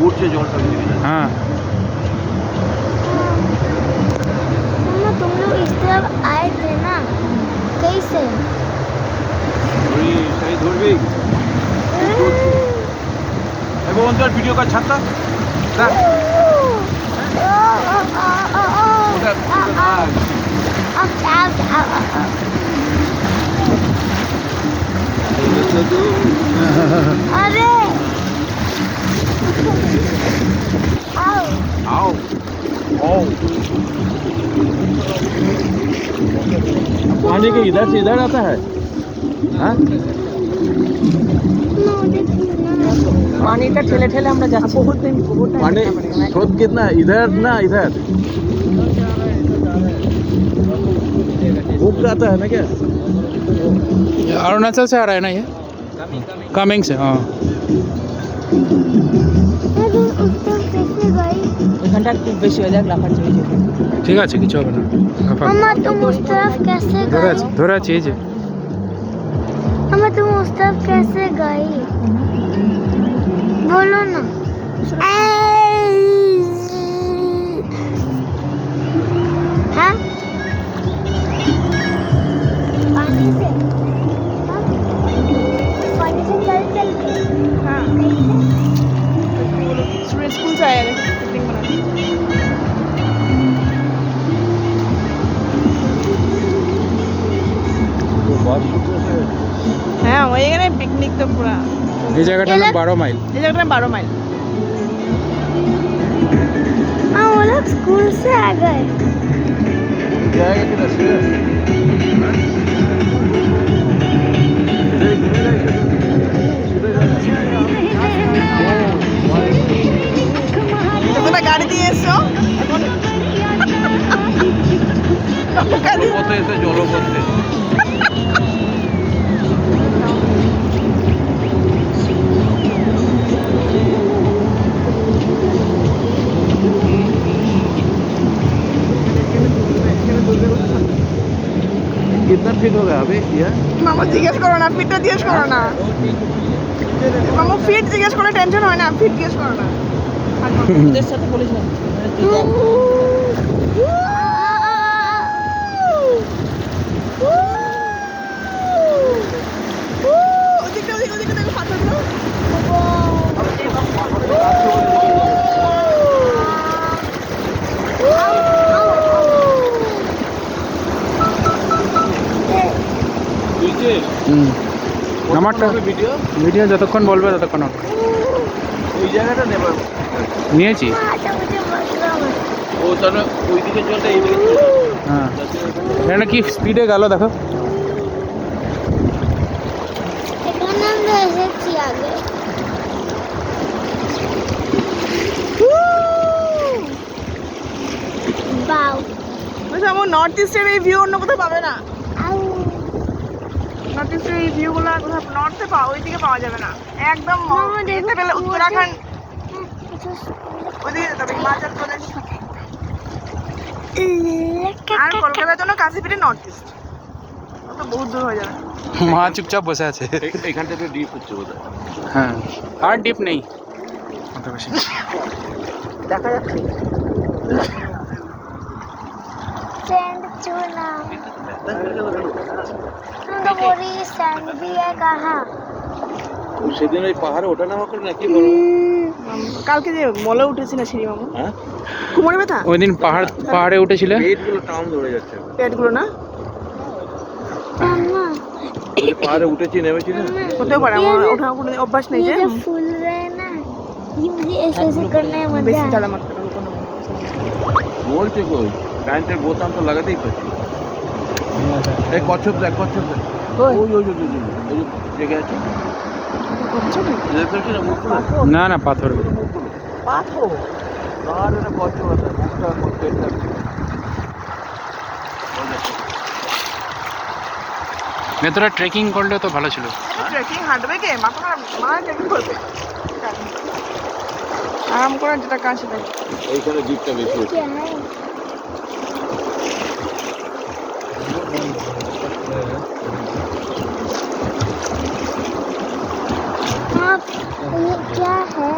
উঠছে জলটা। हाँ मम्मा तुम लोग इस तरफ आए थे ना, कैसे? सही ধরবি এবং তোর ভিডিও কাজ ছাড়তা না अरे आओ आओ आओ पानी के इधर से इधर आता है हाँ পানিটা ঠেলে ঠেলে আমরা যাচ্ছি पानी स्रोत कितना है इधर ना इधर भूख आता है ना क्या अरुणाचल से आ रहा है ना ये कमिंग से हाँ उस तरफ कैसे गई? এখানটা একটু বেশি হয়ে যাক লাফাচ্ছি ठीक আছে কিছু হবে না मम्मा तुम उस तरफ कैसे गई? ধরে আছে এই যে मम्मा तुम उस तरफ कैसे गई? बोलो ना। हाँ? पानी से? हाँ? पानी से चल चल के? हाँ कैसे? स्कूल से आया है पिकनिक मनाने হ্যাঁ ওই এখানে পিকনিক তো পুরা এই জায়গাটার নাম 12 মাইল এই জায়গাটা 12 মাইল हाँ वो लोग स्कूल से आ गए। जाएगा किधर से তোমরা গাড়ি দিয়ে এসছো জলপথে এসে জলপথে कितना फीट होगा अभी यह মামা জিজ্ঞেস করো না ফিটটা জিজ্ঞেস করো না মামা ফিট জিজ্ঞেস করে টেনশন হয় না ফিট জিজ্ঞেস করো না ওদের সাথে বলেছিলাম ওদিকে ওদিকে ওদিকে দেখো পাথরগুলো नीचे আমারটা ভিডিও ভিডিও যতক্ষণ বলবে ততক্ষণ হবে। ওই জায়গাটা নেবার নিয়েছি मुझे मसला है। ও তাহলে ওইদিকে জলটা এইদিকে হ্যাঁ এখানে কি স্পিডে গেল দেখো এখানে আমরা এসেছি আগে। বাউ বলছি আমার নর্থ ইস্টের এই ভিউ অন্য কোথাও পাবে না আউ নর্থ ইস্টের এই ভিউগুলো কোথাও নর্থে পাওয়া ওইদিকে পাওয়া যাবে না একদম মামা, দেখো, দেখতে পেলে উত্তরাখণ্ড কিছু ওইদিকে যেতে হবে হিমাচল প্রদেশ আর কলকাতার জন্য কাশিপিঠে নর্থ ইস্ট তো বহুত দূর হয়ে যাবে মা চুপচাপ বসে আছে এখান থেকে ডিপ হচ্ছে বোধ হয় হ্যাঁ আর ডিপ নেই অত বেশি দেখা যাচ্ছে सैंड चूना तो बोरी सैंड भी है कहाँ? সেদিন ওই পাহাড়ে ওঠা নামা করে নাকি বলো কালকে যে মলে উঠেছি না সিঁড়ি মামু হ্যাঁ কুমোরে ব্যথা ওই দিন পাহাড়ে উঠেছিলে পেটগুলো টান ধরে যাচ্ছে পেটগুলো না मम्मा ওই যে পাহাড়ে উঠেছি নেমেছি না হতেও পারে আমার ওঠা কোনো অভ্যাস নেই যে ये जो फूल रहे हैं ना, ये मुझे ऐसे ऐसे करने में मजा বেশি आता তাড়া है। মারতে হবে কোনো বলছে কই কারেন্টের বোতাম তো লাগাতেই পারছি এই কচ্ছপ দেখ কচ্ছপ দেখ কই? ওই ওই ওই ওই, ওই যে জেগে আছে দেখছি না মুখগুলো না না পাথর পাথর আর এটা কচ্ছপ আছে মুখটা পেটটা ভেতরে ট্রেকিং করলে তো ভালো ছিল ট্রেকিং হাঁটবে কে মা ট্রেকিং করবে আরাম করে যেটা কাজ সেটা এইখানে জিপটা বেশি হচ্ছে क्या है? ये क्या है?